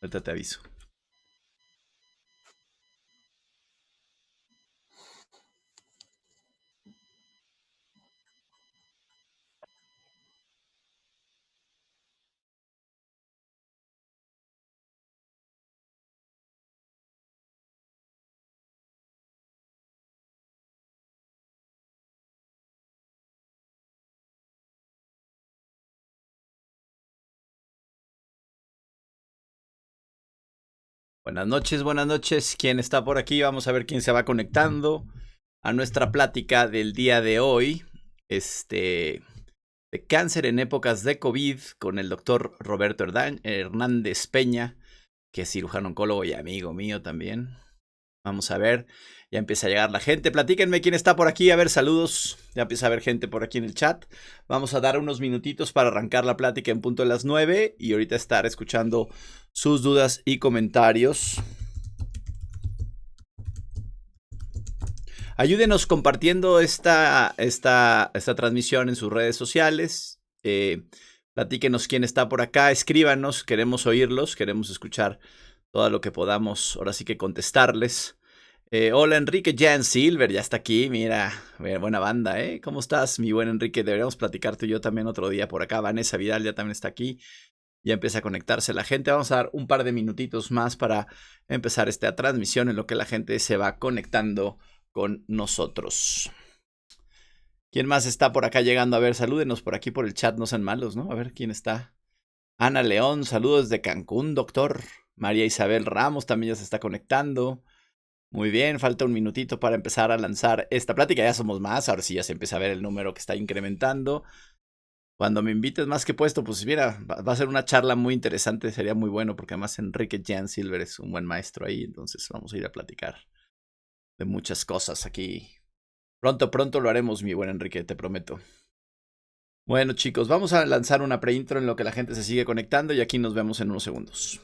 Ahorita te aviso. Buenas noches, buenas noches. ¿Quién está por aquí? Vamos a ver quién se va conectando a nuestra plática del día de hoy. De cáncer en épocas de COVID con el doctor Roberto Hernández Peña, que es cirujano oncólogo y amigo mío también. Vamos a ver, ya empieza a llegar la gente. Platíquenme quién está por aquí. A ver, saludos. Ya empieza a haber gente por aquí en el chat. Vamos a dar unos minutitos para arrancar la plática en punto de las 9 y ahorita estar escuchando sus dudas y comentarios. Ayúdenos compartiendo esta transmisión en sus redes sociales. Platíquenos quién está por acá. Escríbanos, queremos oírlos, queremos escuchar todo lo que podamos, ahora sí que contestarles. Hola Enrique Jan Silver, ya está aquí, mira, buena banda, ¿eh? ¿Cómo estás, mi buen Enrique? Deberíamos platicar tú y yo también otro día por acá. Vanessa Vidal ya también está aquí, ya empieza a conectarse la gente. Vamos a dar un par de minutitos más para empezar esta transmisión en lo que la gente se va conectando con nosotros. ¿Quién más está por acá llegando? A ver, salúdenos por aquí por el chat, no sean malos, ¿no? A ver quién está. Ana León, saludos de Cancún, doctor. María Isabel Ramos también ya se está conectando. Muy bien, falta un minutito para empezar a lanzar esta plática. Ya somos más, ahora sí ya se empieza a ver el número que está incrementando. Cuando me invites más que puesto, pues mira, va a ser una charla muy interesante, sería muy bueno, porque además Enrique Jan Silver es un buen maestro ahí, entonces vamos a ir a platicar de muchas cosas aquí. Pronto lo haremos, mi buen Enrique, te prometo. Bueno, chicos, vamos a lanzar una pre-intro en lo que la gente se sigue conectando y aquí nos vemos en unos segundos.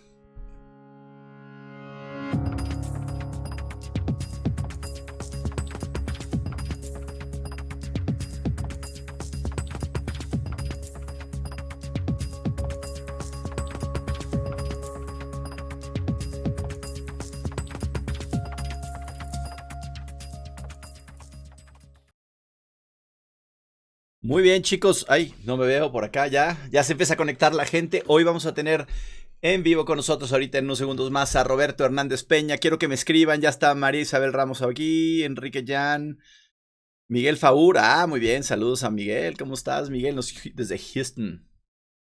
Muy bien, chicos. Ay, no me veo por acá ya. Ya se empieza a conectar la gente. Hoy vamos a tener en vivo con nosotros ahorita en unos segundos más a Roberto Hernández Peña. Quiero que me escriban. Ya está María Isabel Ramos aquí, Enrique Jan, Miguel Faur. Ah, muy bien. Saludos a Miguel. ¿Cómo estás, Miguel? Desde Houston.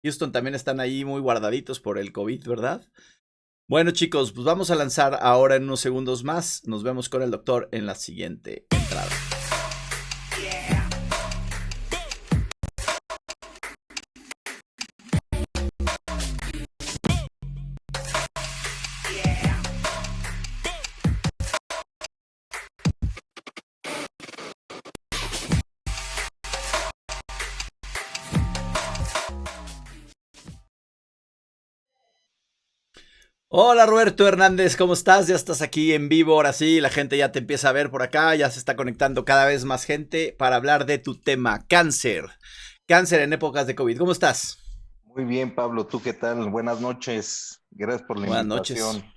Houston también están ahí muy guardaditos por el COVID, ¿verdad? Bueno, chicos, pues vamos a lanzar ahora en unos segundos más. Nos vemos con el doctor en la siguiente entrada. Hola Roberto Hernández, ¿cómo estás? Ya estás aquí en vivo, ahora sí, la gente ya te empieza a ver por acá, ya se está conectando cada vez más gente para hablar de tu tema, cáncer. Cáncer en épocas de COVID, ¿cómo estás? Muy bien, Pablo, ¿tú qué tal? Buenas noches. Gracias por la Buenas noches. invitación.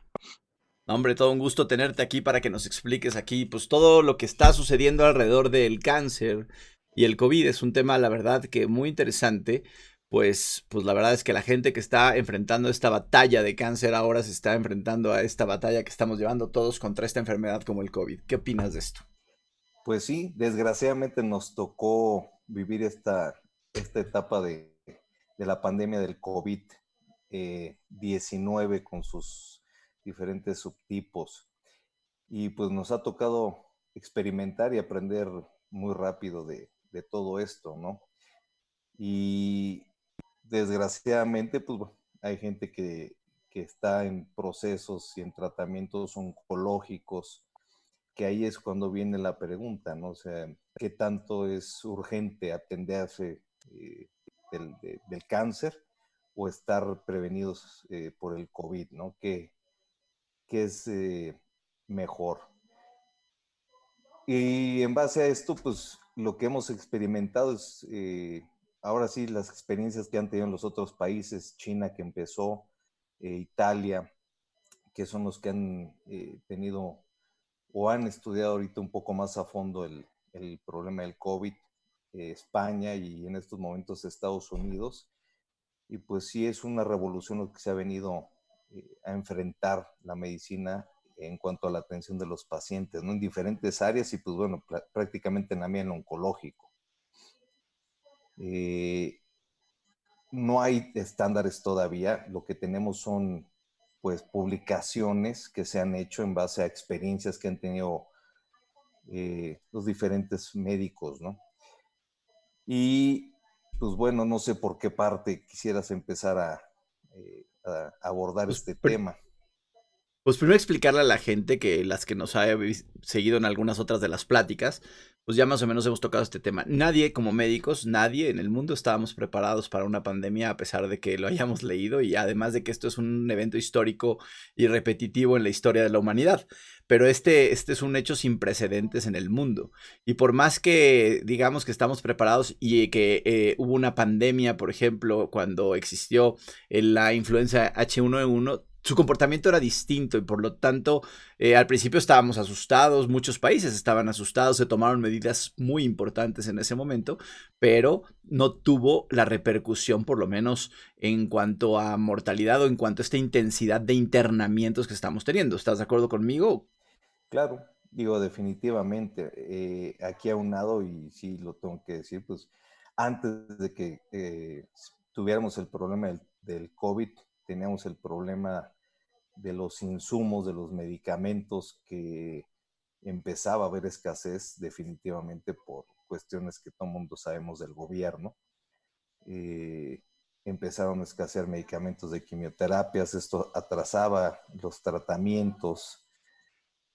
Hombre, todo un gusto tenerte aquí para que nos expliques aquí, pues todo lo que está sucediendo alrededor del cáncer y el COVID. Es un tema, la verdad, que muy interesante. Pues la verdad es que la gente que está enfrentando esta batalla de cáncer ahora se está enfrentando a esta batalla que estamos llevando todos contra esta enfermedad como el COVID. ¿Qué opinas de esto? Pues sí, desgraciadamente nos tocó vivir esta etapa de la pandemia del COVID-19 con sus diferentes subtipos. Y pues nos ha tocado experimentar y aprender muy rápido de todo esto, ¿no? Y desgraciadamente, pues bueno, hay gente que está en procesos y en tratamientos oncológicos, que ahí es cuando viene la pregunta, ¿no? O sea, ¿qué tanto es urgente atenderse del cáncer o estar prevenidos por el COVID, ¿no? ¿Qué es mejor? Y en base a esto, pues lo que hemos experimentado es, ahora sí, las experiencias que han tenido en los otros países, China que empezó, Italia. que son los que han tenido o han estudiado ahorita un poco más a fondo el problema del COVID, España y en estos momentos Estados Unidos. Y pues sí es una revolución lo que se ha venido a enfrentar la medicina en cuanto a la atención de los pacientes, ¿no? En diferentes áreas y pues bueno, prácticamente en la mía en lo oncológico. Eh, no hay estándares todavía, lo que tenemos son pues publicaciones que se han hecho en base a experiencias que han tenido los diferentes médicos, ¿no? Y pues bueno, no sé por qué parte quisieras empezar a abordar Pues, este tema. Pues primero explicarle a la gente que las que nos ha seguido en algunas otras de las pláticas, pues ya más o menos hemos tocado este tema. Nadie como médicos, nadie en el mundo estábamos preparados para una pandemia a pesar de que lo hayamos leído y además de que esto es un evento histórico y repetitivo en la historia de la humanidad. Pero este es un hecho sin precedentes en el mundo. Y por más que digamos que estamos preparados y que hubo una pandemia, por ejemplo, cuando existió la influenza H1N1, su comportamiento era distinto y por lo tanto al principio estábamos asustados, muchos países estaban asustados, se tomaron medidas muy importantes en ese momento, pero no tuvo la repercusión por lo menos en cuanto a mortalidad o en cuanto a esta intensidad de internamientos que estamos teniendo. ¿Estás de acuerdo conmigo? Claro, digo, definitivamente, aquí aunado, y sí lo tengo que decir, pues antes de que tuviéramos el problema del COVID, teníamos el problema de los insumos, de los medicamentos, que empezaba a haber escasez definitivamente por cuestiones que todo el mundo sabemos del gobierno. Eh, Empezaron a escasear medicamentos de quimioterapias, esto atrasaba los tratamientos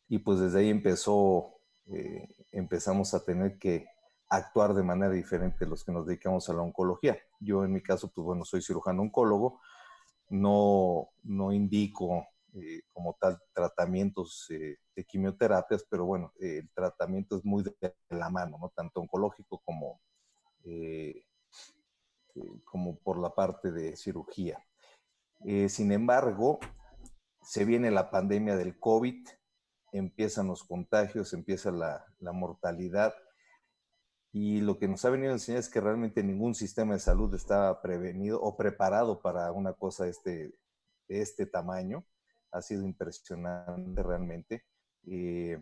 y pues desde ahí empezamos a tener que actuar de manera diferente los que nos dedicamos a la oncología. Yo en mi caso, pues bueno, soy cirujano oncólogo, no indico como tal tratamientos de quimioterapias, pero bueno, el tratamiento es muy de la mano, ¿no? Tanto oncológico eh, como por la parte de cirugía. Sin embargo, se viene la pandemia del COVID, empiezan los contagios, empieza la mortalidad y lo que nos ha venido a enseñar es que realmente ningún sistema de salud está prevenido o preparado para una cosa de este tamaño. Ha sido impresionante realmente. Le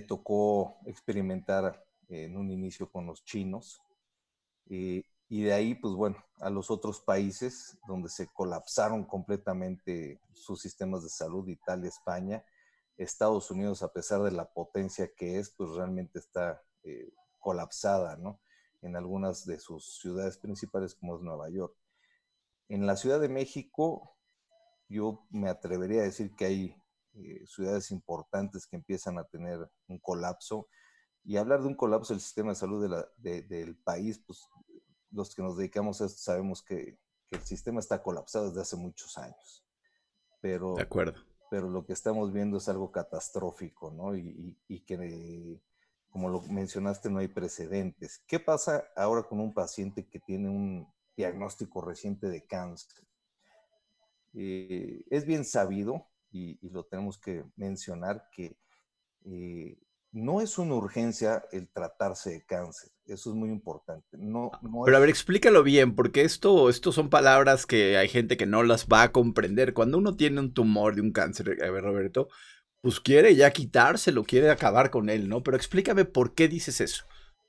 tocó experimentar en un inicio con los chinos y de ahí, pues bueno, a los otros países donde se colapsaron completamente sus sistemas de salud, Italia, España, Estados Unidos, a pesar de la potencia que es, pues realmente está colapsada, ¿no? En algunas de sus ciudades principales como es Nueva York. En la Ciudad de México, yo me atrevería a decir que hay ciudades importantes que empiezan a tener un colapso. Y hablar de un colapso del sistema de salud del país, pues los que nos dedicamos a esto sabemos que el sistema está colapsado desde hace muchos años, De pero, acuerdo. pero lo que estamos viendo es algo catastrófico, ¿no? Y que, como lo mencionaste, no hay precedentes. ¿Qué pasa ahora con un paciente que tiene un diagnóstico reciente de cáncer? Es bien sabido, y lo tenemos que mencionar, que eh, no es una urgencia el tratarse de cáncer. Eso es muy importante. No Pero a ver, es, explícalo bien, porque esto son palabras que hay gente que no las va a comprender. Cuando uno tiene un tumor de un cáncer, a ver, Roberto, pues quiere ya quitárselo, quiere acabar con él, ¿no? Pero explícame por qué dices eso.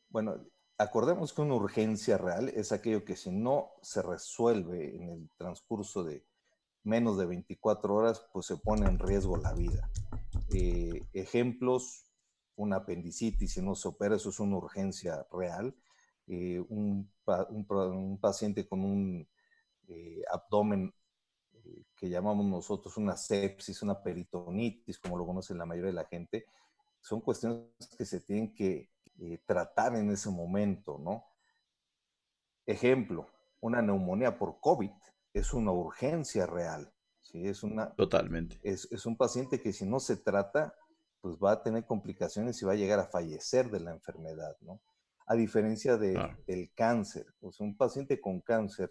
bueno, acordemos que una urgencia real es aquello que si no se resuelve en el transcurso de menos de 24 horas, pues se pone en riesgo la vida. Ejemplos, una apendicitis, si no se opera, eso es una urgencia real. Un paciente con un abdomen que llamamos nosotros una sepsis, una peritonitis, como lo conoce la mayoría de la gente, son cuestiones que se tienen que tratar en ese momento, ¿no? Ejemplo, una neumonía por COVID es una urgencia real, ¿sí? Totalmente. Es un paciente que si no se trata, pues va a tener complicaciones y va a llegar a fallecer de la enfermedad, ¿no? A diferencia Claro. del cáncer, pues un paciente con cáncer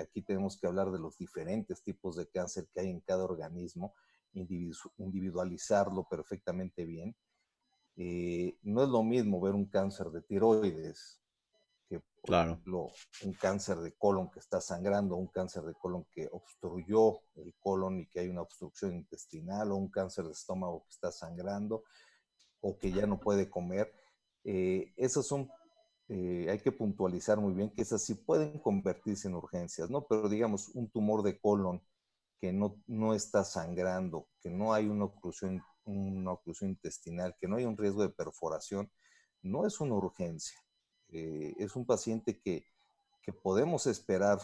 Aquí tenemos que hablar de los diferentes tipos de cáncer que hay en cada organismo, individualizarlo perfectamente bien. No es lo mismo ver un cáncer de tiroides que, por Claro. ejemplo, un cáncer de colon que está sangrando, un cáncer de colon que obstruyó el colon y que hay una obstrucción intestinal, o un cáncer de estómago que está sangrando o que ya no puede comer. Esas son, hay que puntualizar muy bien que esas sí pueden convertirse en urgencias, ¿no? Pero digamos, un tumor de colon que no está sangrando, que no hay una oclusión intestinal, que no hay un riesgo de perforación, no es una urgencia. Es un paciente que podemos esperar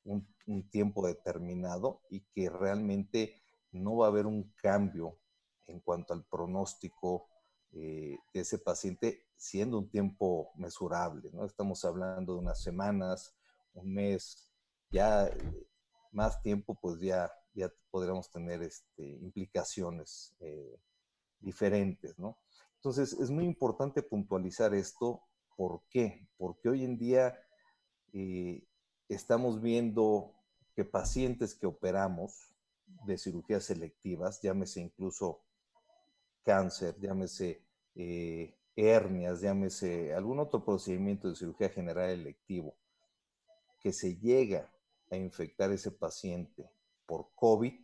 un tiempo determinado y que realmente no va a haber un cambio en cuanto al pronóstico de ese paciente, siendo un tiempo mesurable, ¿no? Estamos hablando de unas semanas, un mes, ya más tiempo, pues ya podríamos tener implicaciones diferentes, ¿no? Entonces, es muy importante puntualizar esto. ¿Por qué? Porque hoy en día estamos viendo que pacientes que operamos de cirugías selectivas, llámese incluso cáncer, llámese hernias, llámese algún otro procedimiento de cirugía general electivo, que se llega a infectar ese paciente por COVID,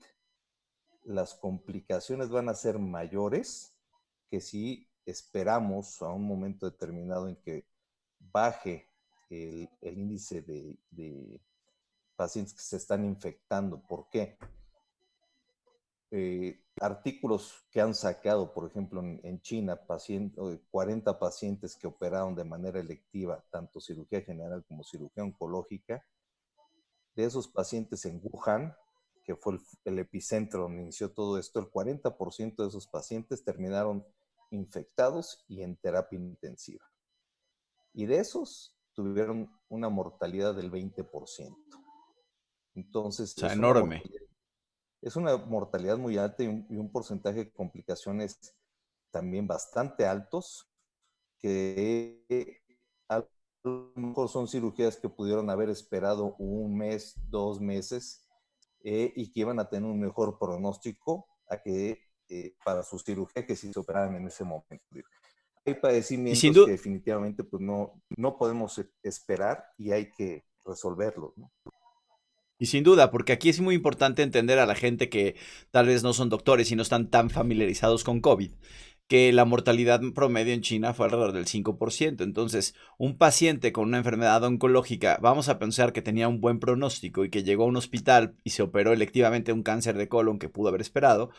las complicaciones van a ser mayores que si esperamos a un momento determinado en que baje el índice de pacientes que se están infectando. ¿Por qué? Artículos que han sacado, por ejemplo, en China, 40 pacientes que operaron de manera electiva, tanto cirugía general como cirugía oncológica. De esos pacientes en Wuhan, que fue el epicentro donde inició todo esto, el 40% de esos pacientes terminaron infectados y en terapia intensiva. Y de esos tuvieron una mortalidad del 20%. Entonces, O sea, enorme. es una mortalidad muy alta y un porcentaje de complicaciones también bastante altos, que a lo mejor son cirugías que pudieron haber esperado un mes, 2 meses, y que iban a tener un mejor pronóstico a que para su cirugía que si se operaran en ese momento. Hay Y sin padecimientos que duda, definitivamente pues no podemos esperar y hay que resolverlos, ¿no? Y sin duda, porque aquí es muy importante entender a la gente que tal vez no son doctores y no están tan familiarizados con COVID, que la mortalidad promedio en China fue alrededor del 5%. Entonces, un paciente con una enfermedad oncológica, vamos a pensar que tenía un buen pronóstico y que llegó a un hospital y se operó electivamente un cáncer de colon que pudo haber esperado,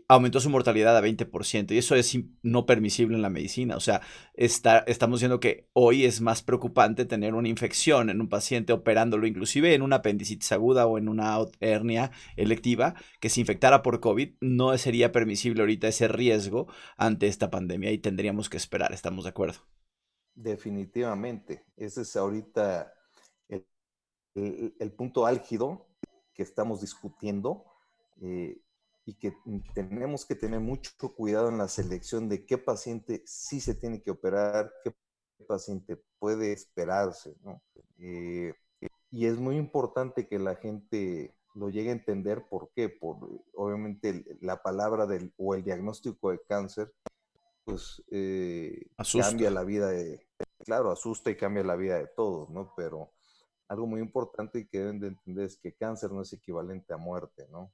aumentó su mortalidad a 20%, y eso es no permisible en la medicina. O sea, estamos viendo que hoy es más preocupante tener una infección en un paciente operándolo, inclusive en una apendicitis aguda o en una hernia electiva, que se infectara por COVID. No sería permisible ahorita ese riesgo ante esta pandemia y tendríamos que esperar, ¿estamos de acuerdo? Definitivamente. Ese es ahorita el, el punto álgido que estamos discutiendo, eh, y que tenemos que tener mucho cuidado en la selección de qué paciente sí se tiene que operar, qué paciente puede esperarse, ¿no? Y es muy importante que la gente lo llegue a entender. ¿Por qué? Obviamente la palabra o el diagnóstico de cáncer, pues cambia Asusta. la vida claro, asusta y cambia la vida de todos, ¿no? Pero algo muy importante que deben de entender es que cáncer no es equivalente a muerte, ¿no?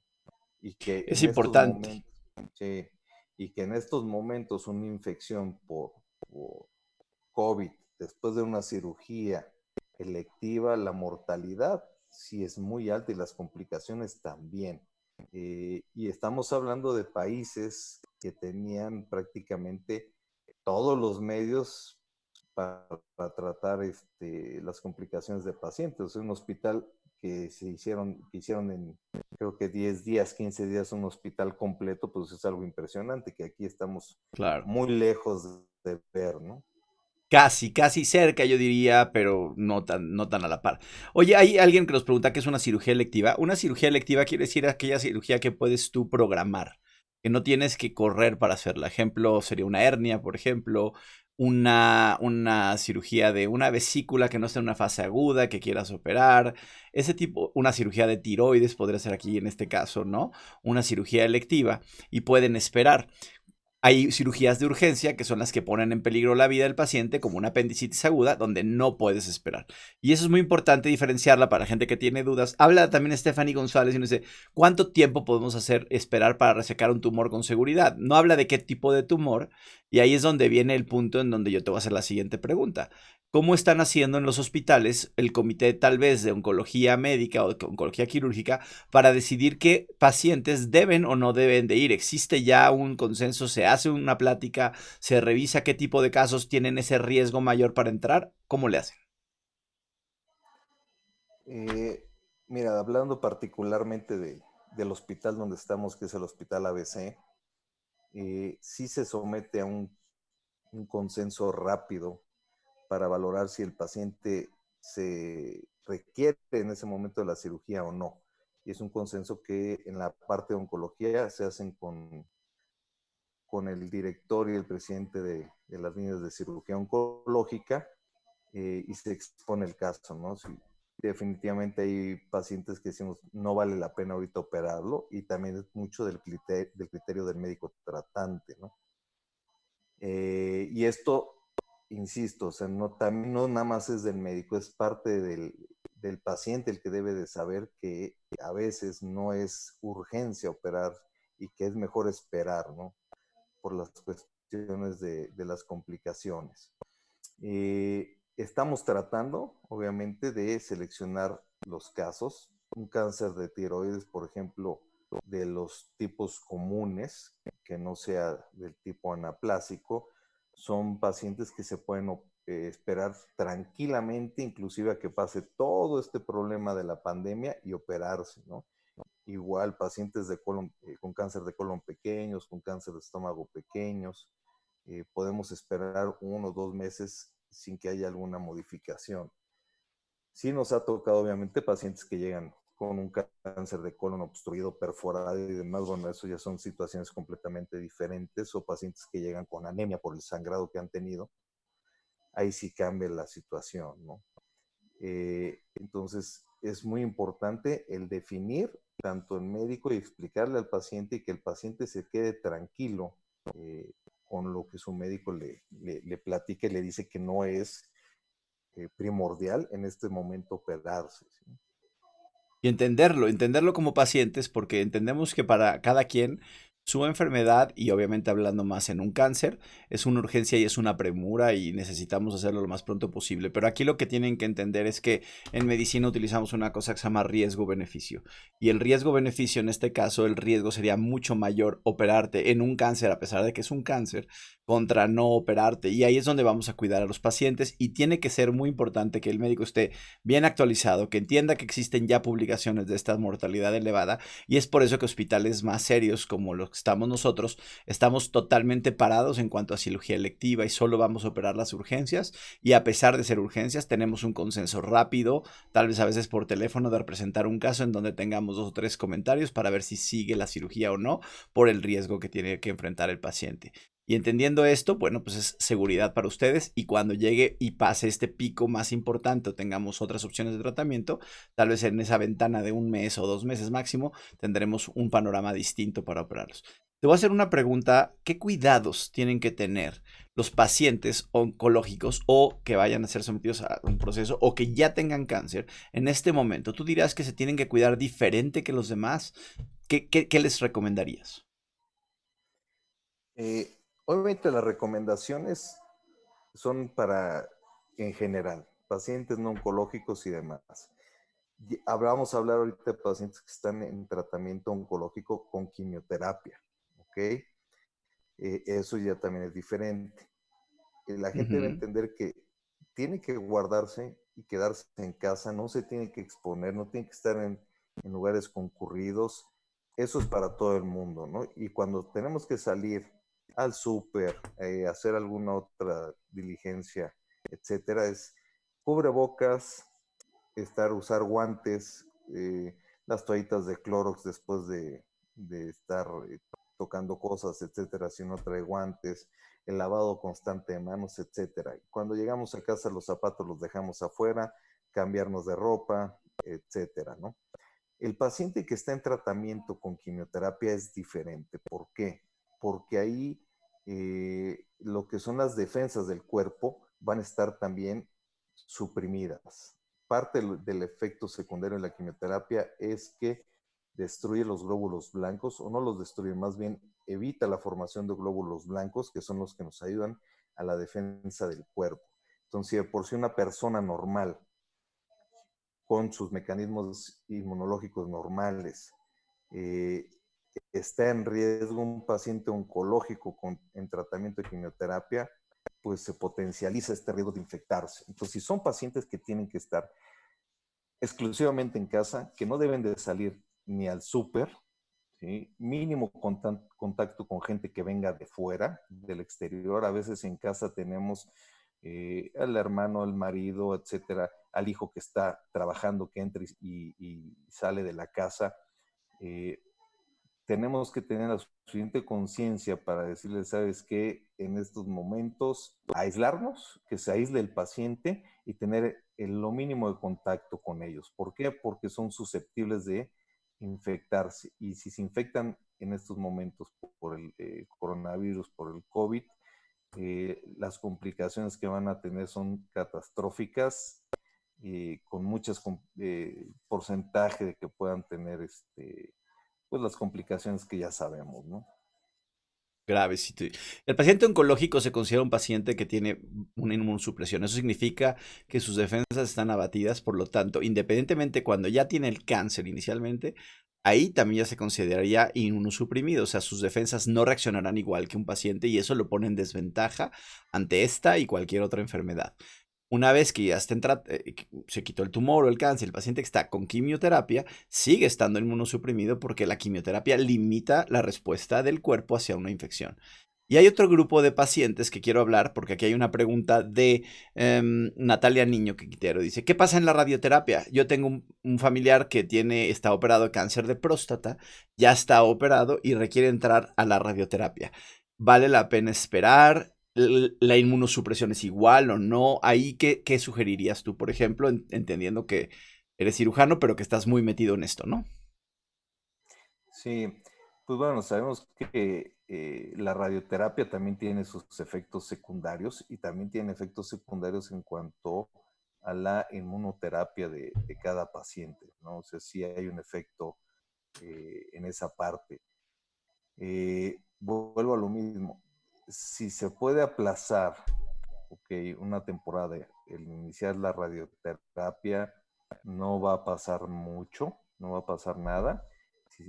Y que Es en estos importante. momentos, sí, y que en estos momentos una infección por COVID, después de una cirugía electiva, la mortalidad sí es muy alta y las complicaciones también. Y estamos hablando de países que tenían prácticamente todos los medios para tratar las complicaciones de pacientes. Un hospital que hicieron en creo que 10 días, 15 días un hospital completo, pues es algo impresionante que aquí estamos Claro. muy lejos de ver, ¿no? Casi, casi cerca, yo diría, pero no tan a la par. Oye, hay alguien que nos pregunta qué es una cirugía electiva. Una cirugía electiva quiere decir aquella cirugía que puedes tú programar, que no tienes que correr para hacerla. Ejemplo, sería una hernia, por ejemplo, una cirugía de una vesícula que no esté en una fase aguda, que quieras operar, ese tipo, una cirugía de tiroides podría ser aquí en este caso, ¿no? Una cirugía electiva y pueden esperar. Hay cirugías de urgencia que son las que ponen en peligro la vida del paciente, como una apendicitis aguda, donde no puedes esperar. Y eso es muy importante diferenciarla para gente que tiene dudas. Habla también Stephanie González y nos dice, ¿cuánto tiempo podemos hacer esperar para resecar un tumor con seguridad? No habla de qué tipo de tumor, y ahí es donde viene el punto en donde yo te voy a hacer la siguiente pregunta. ¿Cómo están haciendo en los hospitales el comité tal vez de oncología médica o de oncología quirúrgica para decidir qué pacientes deben o no deben de ir? ¿Existe ya un consenso? ¿Se hace una plática? ¿Se revisa qué tipo de casos tienen ese riesgo mayor para entrar? ¿Cómo le hacen? Eh, Mira, hablando particularmente del hospital donde estamos, que es el Hospital ABC, sí se somete a un consenso rápido para valorar si el paciente se requiere en ese momento de la cirugía o no. Y es un consenso que en la parte de oncología se hacen con el director y el presidente de las líneas de cirugía oncológica, y se expone el caso, ¿no? Si definitivamente hay pacientes que decimos no vale la pena ahorita operarlo, y también es mucho del criterio del médico tratante, ¿no? Y esto, insisto, o sea, no, también no nada más es del médico, es parte del paciente el que debe de saber que a veces no es urgencia operar y que es mejor esperar, ¿no? Por las cuestiones de las complicaciones. Estamos tratando, obviamente, de seleccionar los casos. Un cáncer de tiroides, por ejemplo, de los tipos comunes, que no sea del tipo anaplásico, son pacientes que se pueden esperar tranquilamente, inclusive a que pase todo este problema de la pandemia y operarse, ¿no? Igual pacientes de colon, con cáncer de colon pequeños, con cáncer de estómago pequeños, podemos esperar 1 o 2 meses sin que haya alguna modificación. Sí nos ha tocado, obviamente, pacientes que llegan con un cáncer de colon obstruido, perforado y demás. Bueno, eso ya son situaciones completamente diferentes, o pacientes que llegan con anemia por el sangrado que han tenido. Ahí sí cambia la situación, ¿no? Entonces, es muy importante el definir tanto el médico y explicarle al paciente, y que el paciente se quede tranquilo con lo que su médico le platica y le dice que no es primordial en este momento operarse, ¿sí? Y entenderlo como pacientes, porque entendemos que para cada quien su enfermedad, y obviamente hablando más en un cáncer, es una urgencia y es una premura y necesitamos hacerlo lo más pronto posible. Pero aquí lo que tienen que entender es que en medicina utilizamos una cosa que se llama riesgo-beneficio. Y el riesgo-beneficio, en este caso, el riesgo sería mucho mayor operarte en un cáncer, a pesar de que es un cáncer, contra no operarte. Y ahí es donde vamos a cuidar a los pacientes, y tiene que ser muy importante que el médico esté bien actualizado, que entienda que existen ya publicaciones de esta mortalidad elevada, y es por eso que hospitales más serios como los que estamos nosotros estamos totalmente parados en cuanto a cirugía electiva y solo vamos a operar las urgencias, y a pesar de ser urgencias tenemos un consenso rápido, tal vez a veces por teléfono, de representar un caso en donde tengamos 2 o 3 comentarios para ver si sigue la cirugía o no por el riesgo que tiene que enfrentar el paciente. Y entendiendo esto, bueno, pues es seguridad para ustedes, y cuando llegue y pase este pico más importante o tengamos otras opciones de tratamiento, tal vez en esa ventana de 1 mes o 2 meses máximo, tendremos un panorama distinto para operarlos. Te voy a hacer una pregunta: ¿qué cuidados tienen que tener los pacientes oncológicos o que vayan a ser sometidos a un proceso o que ya tengan cáncer en este momento? ¿Tú dirás que se tienen que cuidar diferente que los demás? ¿Qué les recomendarías? Obviamente las recomendaciones son para, en general, pacientes no oncológicos y demás. Vamos a hablar ahorita de pacientes que están en tratamiento oncológico con quimioterapia, ¿ok? Eso ya también es diferente. La gente debe Ujú. entender que tiene que guardarse y quedarse en casa, no se tiene que exponer, no tiene que estar en lugares concurridos. Eso es para todo el mundo, ¿no? Y cuando tenemos que salir al súper, hacer alguna otra diligencia, etcétera, es cubrebocas, usar guantes, las toallitas de Clorox después de estar tocando cosas, etcétera, si no trae guantes, el lavado constante de manos, etcétera. Cuando llegamos a casa, los zapatos los dejamos afuera, cambiarnos de ropa, etcétera, ¿no? El paciente que está en tratamiento con quimioterapia es diferente. ¿Por qué? Porque ahí lo que son las defensas del cuerpo van a estar también suprimidas. Parte del efecto secundario de la quimioterapia es que destruye los glóbulos blancos, o no los destruye, más bien evita la formación de glóbulos blancos, que son los que nos ayudan a la defensa del cuerpo. Entonces, si de por sí una persona normal, con sus mecanismos inmunológicos normales, eh, está en riesgo un paciente oncológico en tratamiento de quimioterapia, pues se potencializa este riesgo de infectarse. Entonces, si son pacientes que tienen que estar exclusivamente en casa, que no deben de salir ni al súper, ¿sí? Mínimo contacto con gente que venga de fuera, del exterior. A veces en casa tenemos al hermano, al marido, etcétera, al hijo que está trabajando, que entra y sale de la casa. Eh, Tenemos que tener la suficiente conciencia para decirle, ¿sabes qué? En estos momentos, aislarnos, que se aísle el paciente y tener lo mínimo de contacto con ellos. ¿Por qué? Porque son susceptibles de infectarse. Y si se infectan en estos momentos por el coronavirus, por el COVID, las complicaciones que van a tener son catastróficas, con muchas porcentaje de que puedan tener pues las complicaciones que ya sabemos, ¿no? Grave. Sí, el paciente oncológico se considera un paciente que tiene una inmunosupresión. Eso significa que sus defensas están abatidas, por lo tanto, independientemente cuando ya tiene el cáncer inicialmente, ahí también ya se consideraría inmunosuprimido. O sea, sus defensas no reaccionarán igual que un paciente y eso lo pone en desventaja ante esta y cualquier otra enfermedad. Una vez que ya se quitó el tumor o el cáncer, el paciente que está con quimioterapia sigue estando inmunosuprimido porque la quimioterapia limita la respuesta del cuerpo hacia una infección. Y hay otro grupo de pacientes que quiero hablar porque aquí hay una pregunta de Natalia Niño Quintero. Dice, ¿qué pasa en la radioterapia? Yo tengo un familiar que está operado de cáncer de próstata, ya está operado y requiere entrar a la radioterapia. ¿Vale la pena esperar? ¿La inmunosupresión es igual o no? Ahí, ¿qué sugerirías tú, por ejemplo, entendiendo que eres cirujano, pero que estás muy metido en esto, ¿no? Sí, pues bueno, sabemos que la radioterapia también tiene sus efectos secundarios y también tiene efectos secundarios en cuanto a la inmunoterapia de cada paciente, ¿no? O sea, sí hay un efecto en esa parte. Vuelvo a lo mismo. Si se puede aplazar, ok, una temporada, el iniciar la radioterapia, no va a pasar mucho, no va a pasar nada.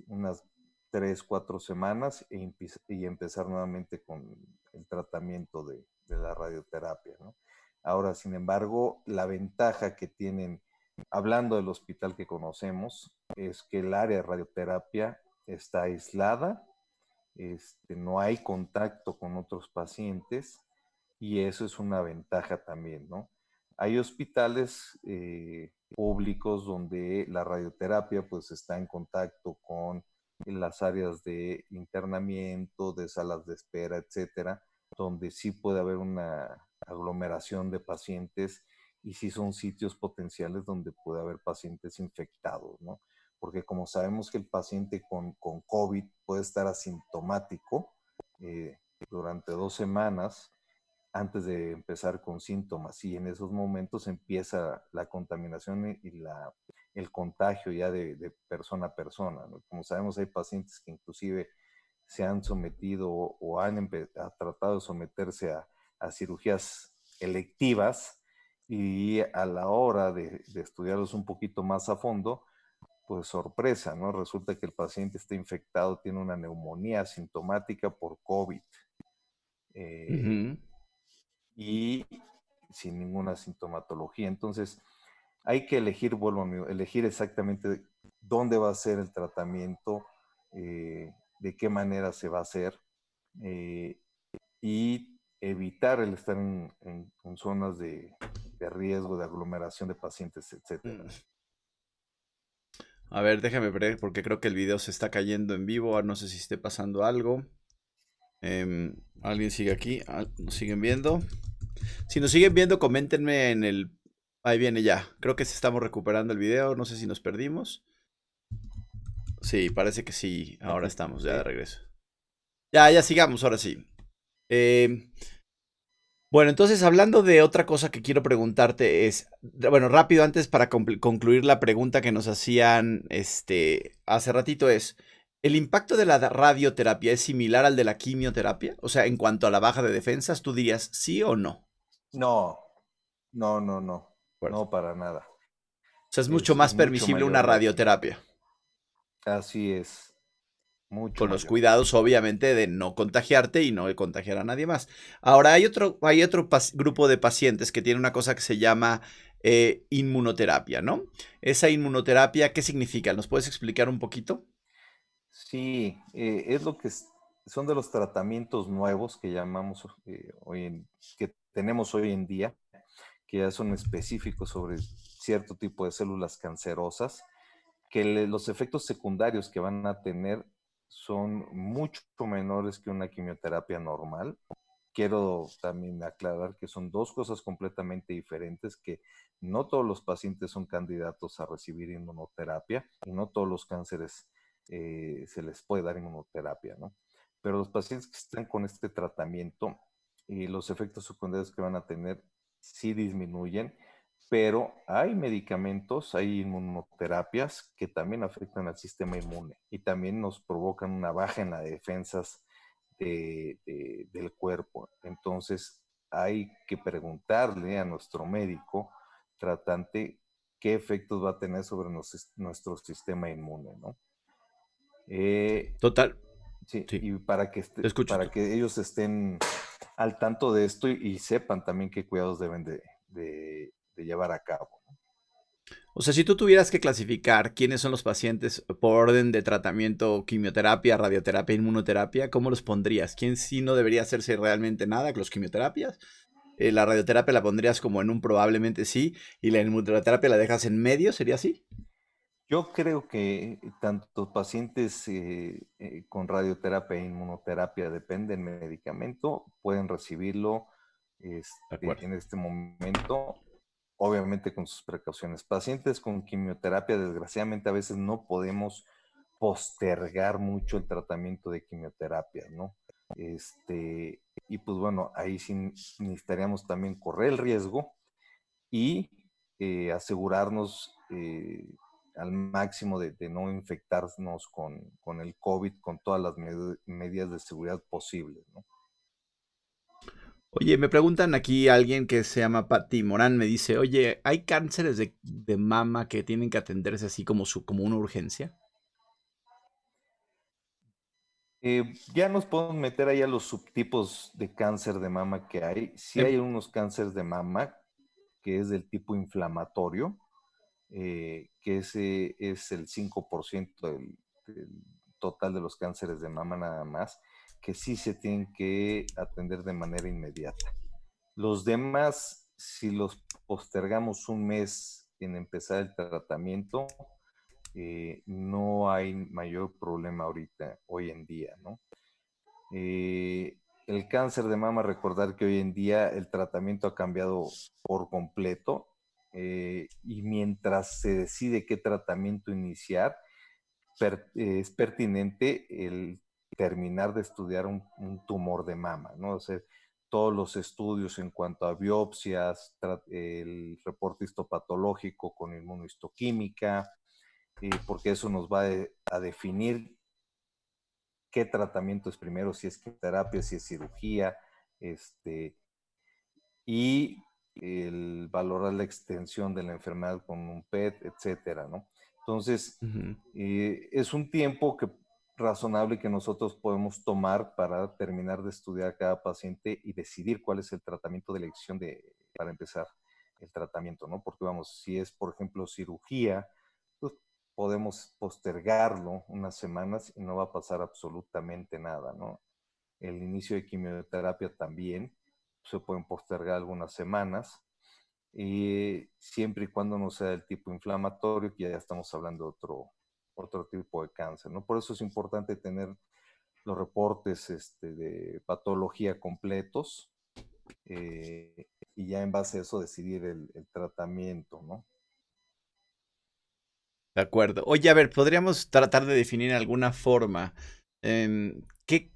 Unas 3, 4 semanas y empezar nuevamente con el tratamiento de la radioterapia, ¿no? Ahora, sin embargo, la ventaja que tienen, hablando del hospital que conocemos, es que el área de radioterapia está aislada, no hay contacto con otros pacientes y eso es una ventaja también, ¿no? Hay hospitales públicos donde la radioterapia pues está en contacto con las áreas de internamiento, de salas de espera, etcétera, donde sí puede haber una aglomeración de pacientes y sí son sitios potenciales donde puede haber pacientes infectados, ¿no? Porque como sabemos que el paciente con COVID puede estar asintomático durante 2 semanas antes de empezar con síntomas y en esos momentos empieza la contaminación y el contagio ya de persona a persona, ¿no? Como sabemos hay pacientes que inclusive se han sometido o han tratado de someterse a cirugías electivas y a la hora de estudiarlos un poquito más a fondo, pues sorpresa, ¿no? Resulta que el paciente está infectado, tiene una neumonía sintomática por COVID eh, Ujú. y sin ninguna sintomatología. Entonces, hay que elegir, vuelvo a mí, elegir exactamente dónde va a ser el tratamiento, de qué manera se va a hacer eh, y evitar el estar en zonas de riesgo, de aglomeración de pacientes, etcétera. Mm. A ver, déjame ver, porque creo que el video se está cayendo en vivo. No sé si esté pasando algo. ¿Alguien sigue aquí? ¿Nos siguen viendo? Si nos siguen viendo, coméntenme en el... Ahí viene ya. Creo que estamos recuperando el video. No sé si nos perdimos. Sí, parece que sí. Ahora Aquí estamos ya de estoy. regreso. Ya sigamos, ahora sí. Eh, bueno, entonces hablando de otra cosa que quiero preguntarte es, bueno, rápido antes para concluir la pregunta que nos hacían hace ratito es, ¿el impacto de la radioterapia es similar al de la quimioterapia? O sea, en cuanto a la baja de defensas, ¿tú dirías sí o no? No, no, no, no, De acuerdo. no para nada. O sea, es mucho Es más mucho permisible una mayor la quimio. radioterapia, Así es, mucho con los mayor. cuidados, obviamente, de no contagiarte y no de contagiar a nadie más. Ahora, hay otro grupo de pacientes que tiene una cosa que se llama inmunoterapia, ¿no? Esa inmunoterapia, ¿qué significa? ¿Nos puedes explicar un poquito? Sí, es lo que son de los tratamientos nuevos que llamamos que tenemos hoy en día, que ya son específicos sobre cierto tipo de células cancerosas, que los efectos secundarios que van a tener son mucho menores que una quimioterapia normal. Quiero también aclarar que son dos cosas completamente diferentes, que no todos los pacientes son candidatos a recibir inmunoterapia y no todos los cánceres se les puede dar inmunoterapia, ¿no? Pero los pacientes que están con este tratamiento y los efectos secundarios que van a tener sí disminuyen, pero hay medicamentos, hay inmunoterapias que también afectan al sistema inmune y también nos provocan una baja en las defensas del cuerpo. Entonces hay que preguntarle a nuestro médico tratante qué efectos va a tener sobre nuestro sistema inmune, ¿no? Total, Sí, sí, y te escucho. para que ellos estén al tanto de esto y sepan también qué cuidados deben de llevar a cabo. O sea, si tú tuvieras que clasificar quiénes son los pacientes por orden de tratamiento, quimioterapia, radioterapia, inmunoterapia, ¿cómo los pondrías? ¿Quién sí no debería hacerse realmente nada con los quimioterapias? La radioterapia la pondrías como en un probablemente sí y la inmunoterapia la dejas en medio, ¿sería así? Yo creo que tanto pacientes con radioterapia e inmunoterapia, depende del medicamento, pueden recibirlo De acuerdo. en este momento, obviamente con sus precauciones. Pacientes con quimioterapia, desgraciadamente a veces no podemos postergar mucho el tratamiento de quimioterapia, ¿no? Y pues bueno, ahí sí necesitaríamos también correr el riesgo y asegurarnos al máximo de no infectarnos con el COVID con todas las medidas de seguridad posibles, ¿no? Oye, me preguntan aquí alguien que se llama Patti Morán, me dice, oye, ¿hay cánceres de mama que tienen que atenderse así como una urgencia? Ya nos podemos meter ahí a los subtipos de cáncer de mama que hay. Sí hay unos cánceres de mama que es del tipo inflamatorio, que ese es el 5% del total de los cánceres de mama nada más, que sí se tienen que atender de manera inmediata. Los demás, si los postergamos un mes en empezar el tratamiento, no hay mayor problema ahorita, hoy en día, ¿no? El cáncer de mama, recordar que hoy en día el tratamiento ha cambiado por completo y mientras se decide qué tratamiento iniciar, es pertinente el terminar de estudiar un tumor de mama, ¿no? O sea, todos los estudios en cuanto a biopsias, el reporte histopatológico con inmunohistoquímica, porque eso nos va a definir qué tratamiento es primero, si es terapia, si es cirugía, este, y el valorar la extensión de la enfermedad con un PET, etcétera, ¿no? Entonces, Ujú. es un tiempo razonable que nosotros podemos tomar para terminar de estudiar cada paciente y decidir cuál es el tratamiento de elección para empezar el tratamiento, ¿no? Porque vamos, si es, por ejemplo, cirugía, pues podemos postergarlo unas semanas y no va a pasar absolutamente nada, ¿no? El inicio de quimioterapia también se pueden postergar algunas semanas, siempre y cuando no sea del tipo inflamatorio, que ya estamos hablando de otro tipo de cáncer, ¿no? Por eso es importante tener los reportes de patología completos, y ya en base a eso decidir el tratamiento, ¿no? De acuerdo. Oye, a ver, podríamos tratar de definir alguna forma qué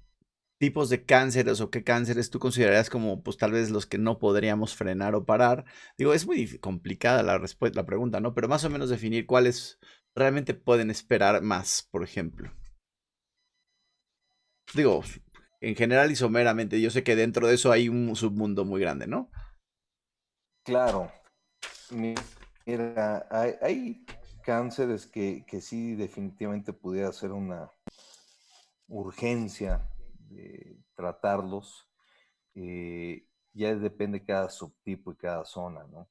tipos de cánceres o qué cánceres tú considerarías como, pues tal vez los que no podríamos frenar o parar. Digo, es muy complicada la respuesta, la pregunta, ¿no? Pero más o menos definir cuáles realmente pueden esperar más, por ejemplo. Digo, en general y someramente, yo sé que dentro de eso hay un submundo muy grande, ¿no? Claro, mira, hay cánceres que sí definitivamente pudiera ser una urgencia de tratarlos. Ya depende cada subtipo y cada zona, ¿no?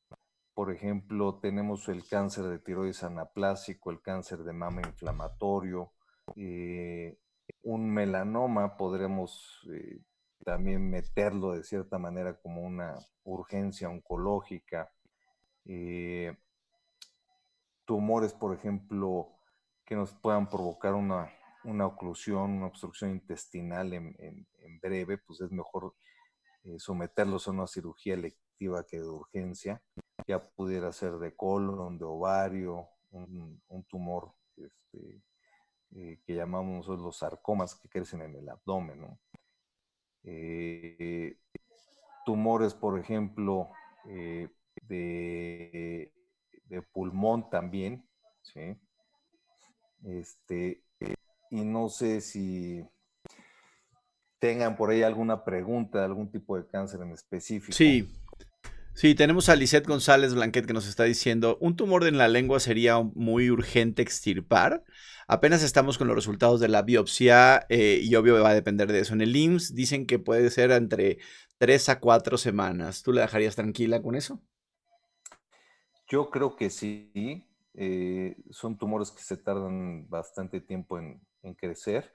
Por ejemplo, tenemos el cáncer de tiroides anaplásico, el cáncer de mama inflamatorio, eh, un melanoma, podremos también meterlo de cierta manera como una urgencia oncológica. eh, Tumores, por ejemplo, que nos puedan provocar una oclusión, una obstrucción intestinal en breve, pues es mejor someterlos a una cirugía electiva que de urgencia. Ya pudiera ser de colon, de ovario, un tumor que llamamos nosotros los sarcomas que crecen en el abdomen, ¿no? Eh, Tumores, por ejemplo, eh, de, de pulmón también, ¿sí? Este, y no sé si tengan por ahí alguna pregunta, algún tipo de cáncer en específico. Sí, sí, tenemos a Lisette González Blanquet que nos está diciendo, un tumor en la lengua sería muy urgente extirpar. Apenas estamos con los resultados de la biopsia y obvio va a depender de eso. En el IMSS dicen que puede ser entre 3 a 4 semanas. ¿Tú la dejarías tranquila con eso? Yo creo que sí. Son tumores que se tardan bastante tiempo en crecer.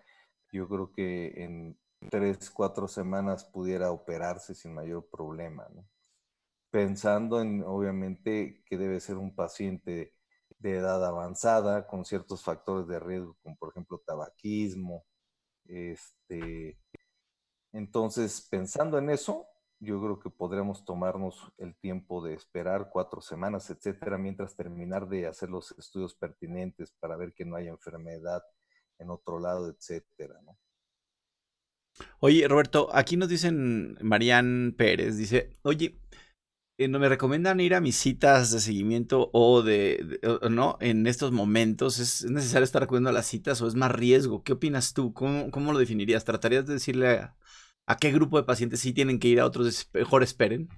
Yo creo que en 3, 4 semanas pudiera operarse sin mayor problema, ¿no? Pensando en, obviamente, que debe ser un paciente de edad avanzada, con ciertos factores de riesgo, como por ejemplo tabaquismo. Este, entonces, pensando en eso, yo creo que podremos tomarnos el tiempo de esperar 4 semanas, etcétera, mientras terminar de hacer los estudios pertinentes para ver que no haya enfermedad en otro lado, etcétera, ¿no? Oye, Roberto, aquí nos dicen, Marían Pérez, dice, oye, no me recomiendan ir a mis citas de seguimiento o no en estos momentos. ¿Es necesario estar acudiendo a las citas o es más riesgo? ¿Qué opinas tú? ¿Cómo lo definirías? ¿Tratarías de decirle a qué grupo de pacientes sí tienen que ir, a otros mejor esperen?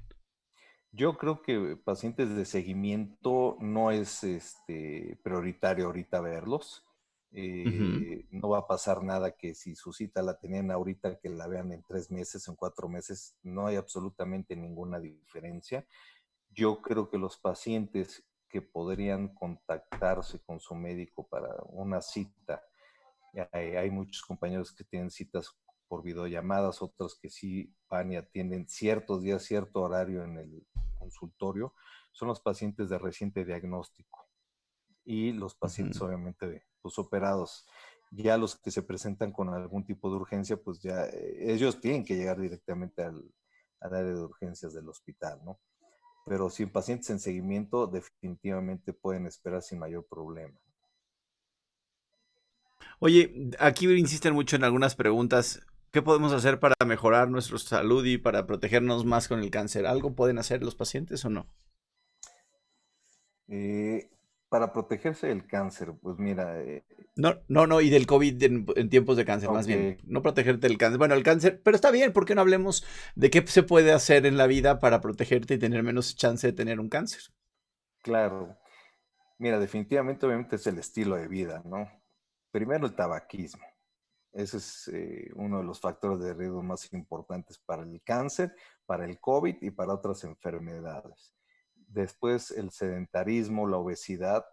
Yo creo que pacientes de seguimiento no es prioritario ahorita verlos. Ujú. No va a pasar nada que si su cita la tenían ahorita, que la vean en 3 meses, en 4 meses, no hay absolutamente ninguna diferencia. Yo creo que los pacientes que podrían contactarse con su médico para una cita, hay muchos compañeros que tienen citas por videollamadas, otros que sí van y atienden ciertos días, cierto horario en el consultorio, son los pacientes de reciente diagnóstico y los pacientes Ujú. obviamente pues, operados. Ya los que se presentan con algún tipo de urgencia, pues ya ellos tienen que llegar directamente al área de urgencias del hospital, ¿no? Pero si pacientes en seguimiento definitivamente pueden esperar sin mayor problema. Oye, aquí insisten mucho en algunas preguntas. ¿Qué podemos hacer para mejorar nuestra salud y para protegernos más con el cáncer? ¿Algo pueden hacer los pacientes o no? Eh, para protegerse del cáncer, pues mira, No, no, no, y del COVID en tiempos de cáncer, más ok, bien. No protegerte del cáncer. Bueno, el cáncer, pero está bien, ¿por qué no hablemos de qué se puede hacer en la vida para protegerte y tener menos chance de tener un cáncer? claro. Mira, definitivamente, obviamente es el estilo de vida, ¿no? Primero el tabaquismo. Ese es uno de los factores de riesgo más importantes para el cáncer, para el COVID y para otras enfermedades. Después el sedentarismo, la obesidad,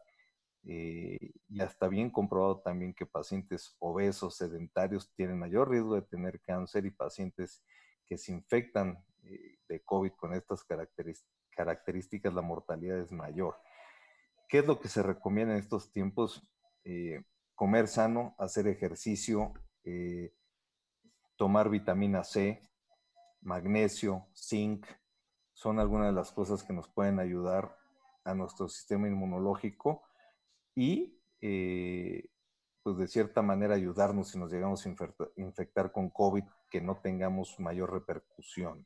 ya está bien comprobado también que pacientes obesos, sedentarios, tienen mayor riesgo de tener cáncer y pacientes que se infectan de COVID con estas características, la mortalidad es mayor. ¿Qué es lo que se recomienda en estos tiempos? Comer sano, hacer ejercicio, eh, tomar vitamina C, magnesio, zinc, son algunas de las cosas que nos pueden ayudar a nuestro sistema inmunológico y pues de cierta manera ayudarnos si nos llegamos a infectar con COVID, que no tengamos mayor repercusión.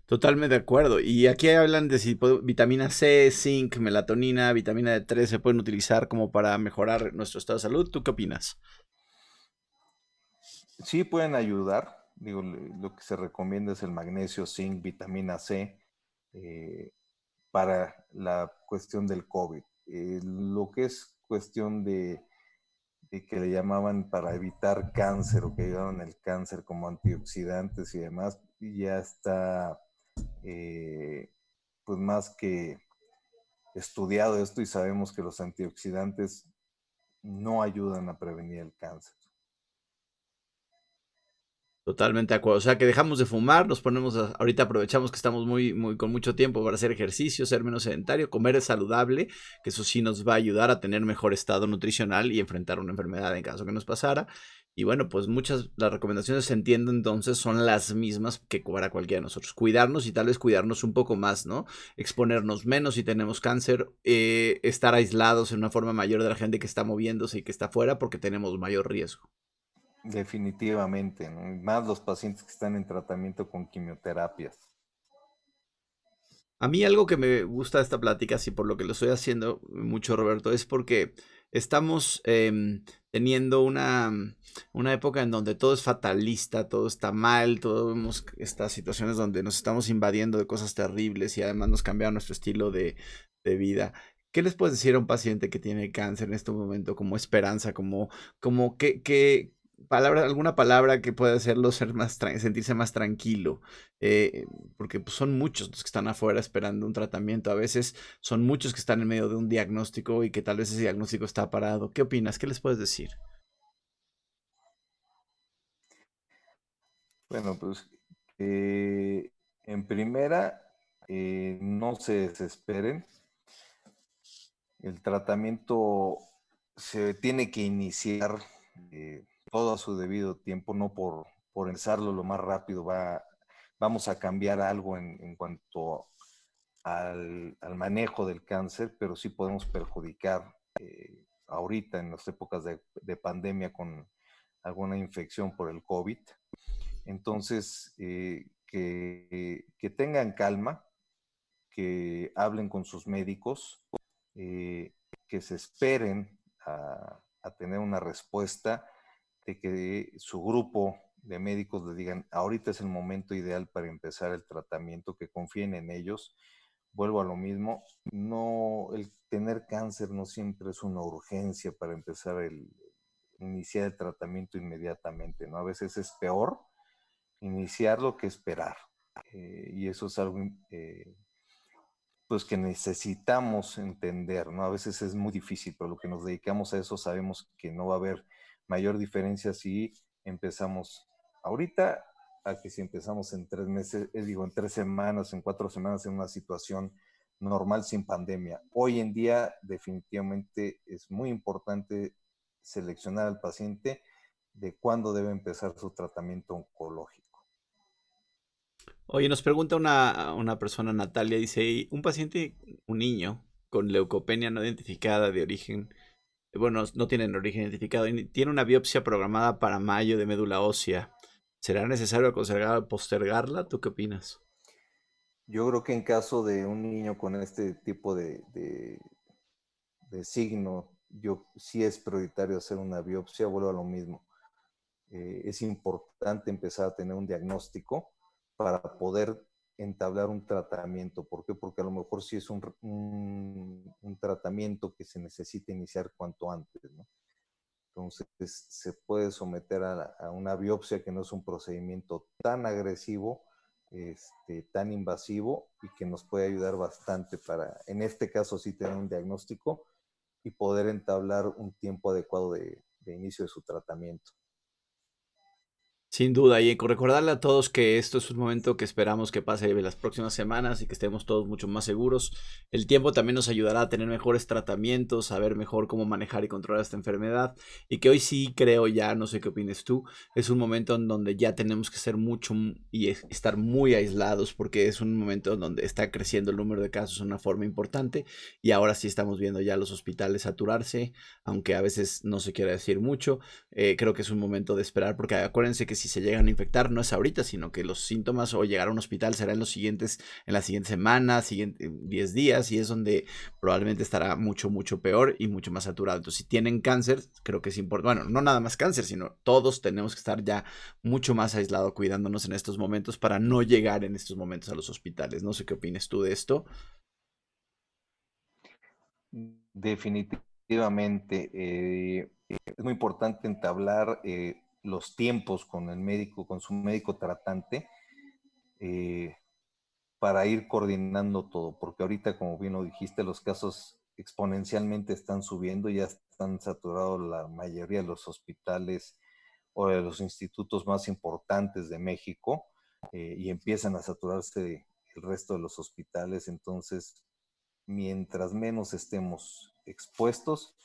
Totalmente de acuerdo. Y aquí hablan de si vitamina C, zinc, melatonina, vitamina D3 se pueden utilizar como para mejorar nuestro estado de salud. ¿Tú qué opinas? Sí pueden ayudar, digo, lo que se recomienda es el magnesio, zinc, vitamina C, eh, para la cuestión del COVID. Lo que es cuestión de que le llamaban para evitar cáncer o que ayudaban el cáncer como antioxidantes y demás, ya está pues más que estudiado esto y sabemos que los antioxidantes no ayudan a prevenir el cáncer. Totalmente de acuerdo. O sea, que dejamos de fumar, nos ponemos ahorita aprovechamos que estamos muy con mucho tiempo para hacer ejercicio, ser menos sedentario, comer saludable, que eso sí nos va a ayudar a tener mejor estado nutricional y enfrentar una enfermedad en caso que nos pasara. Y bueno, pues muchas las recomendaciones se entienden entonces son las mismas que para cualquiera de nosotros. Cuidarnos y tal vez cuidarnos un poco más, ¿no? Exponernos menos si tenemos cáncer, estar aislados en una forma mayor de la gente que está moviéndose y que está afuera porque tenemos mayor riesgo. Definitivamente, ¿no? Más los pacientes que están en tratamiento con quimioterapias. A mí algo que me gusta de esta plática, así por lo que lo estoy haciendo mucho, Roberto, es porque estamos teniendo una época en donde todo es fatalista, todo está mal, todo vemos estas situaciones donde nos estamos invadiendo de cosas terribles y además nos cambiaron nuestro estilo de vida. ¿Qué les puedes decir a un paciente que tiene cáncer en este momento como esperanza, como qué palabra, alguna palabra que pueda hacerlo ser más, sentirse más tranquilo? Eh, Porque pues, son muchos los que están afuera esperando un tratamiento. A veces son muchos que están en medio de un diagnóstico y que tal vez ese diagnóstico está parado. ¿Qué opinas? ¿Qué les puedes decir? Bueno, pues en primera, no se desesperen. El tratamiento se tiene que iniciar todo a su debido tiempo, no por empezarlo lo más rápido vamos a cambiar algo en cuanto al manejo del cáncer, pero sí podemos perjudicar ahorita en las épocas de pandemia con alguna infección por el COVID. Entonces, que tengan calma, que hablen con sus médicos, eh, que se esperen a tener una respuesta, de que su grupo de médicos les digan, ahorita es el momento ideal para empezar el tratamiento, que confíen en ellos. Vuelvo a lo mismo, no, el tener cáncer no siempre es una urgencia para empezar iniciar el tratamiento inmediatamente, ¿no? A veces es peor iniciarlo que esperar. Y eso es algo pues que necesitamos entender, ¿no? A veces es muy difícil, pero lo que nos dedicamos a eso sabemos que no va a haber mayor diferencia si empezamos ahorita a que si empezamos en 3 meses, digo, en 3 semanas, en 4 semanas, en una situación normal sin pandemia. Hoy en día definitivamente es muy importante seleccionar al paciente de cuándo debe empezar su tratamiento oncológico. Oye, nos pregunta una persona, Natalia, dice, un paciente, un niño con leucopenia no identificada de origen, bueno, no tienen origen identificado, y tiene una biopsia programada para mayo de médula ósea. ¿Será necesario postergarla? ¿Tú qué opinas? Yo creo que en caso de un niño con este tipo de signo, yo sí es prioritario hacer una biopsia, vuelvo a lo mismo. Es importante empezar a tener un diagnóstico para poder entablar un tratamiento. ¿Por qué? Porque a lo mejor sí es un tratamiento que se necesita iniciar cuanto antes, ¿no? Entonces se puede someter a una biopsia que no es un procedimiento tan agresivo, tan invasivo y que nos puede ayudar bastante para, en este caso sí, tener un diagnóstico y poder entablar un tiempo adecuado de inicio de su tratamiento. Sin duda, y recordarle a todos que esto es un momento que esperamos que pase las próximas semanas y que estemos todos mucho más seguros. El tiempo también nos ayudará a tener mejores tratamientos, saber mejor cómo manejar y controlar esta enfermedad. Y que hoy sí creo ya, no sé qué opines tú, es un momento en donde ya tenemos que ser mucho estar muy aislados porque es un momento en donde está creciendo el número de casos de una forma importante y ahora sí estamos viendo ya los hospitales saturarse, aunque a veces no se quiera decir mucho. Creo que es un momento de esperar, porque acuérdense que si se llegan a infectar no es ahorita, sino que los síntomas o llegar a un hospital será en las siguientes semanas, siguientes 10 días, y es donde probablemente estará mucho, mucho peor y mucho más saturado. Entonces, si tienen cáncer, creo que es importante, bueno, no nada más cáncer, sino todos tenemos que estar ya mucho más aislados, cuidándonos en estos momentos para no llegar en estos momentos a los hospitales. No sé qué opines tú de esto. Definitivamente, es muy importante entablar los tiempos con el médico, con su médico tratante, eh, para ir coordinando todo, porque ahorita, como bien lo dijiste, los casos exponencialmente están subiendo, ya están saturados la mayoría de los hospitales o de los institutos más importantes de México, y empiezan a saturarse el resto de los hospitales. Entonces, mientras menos estemos expuestos,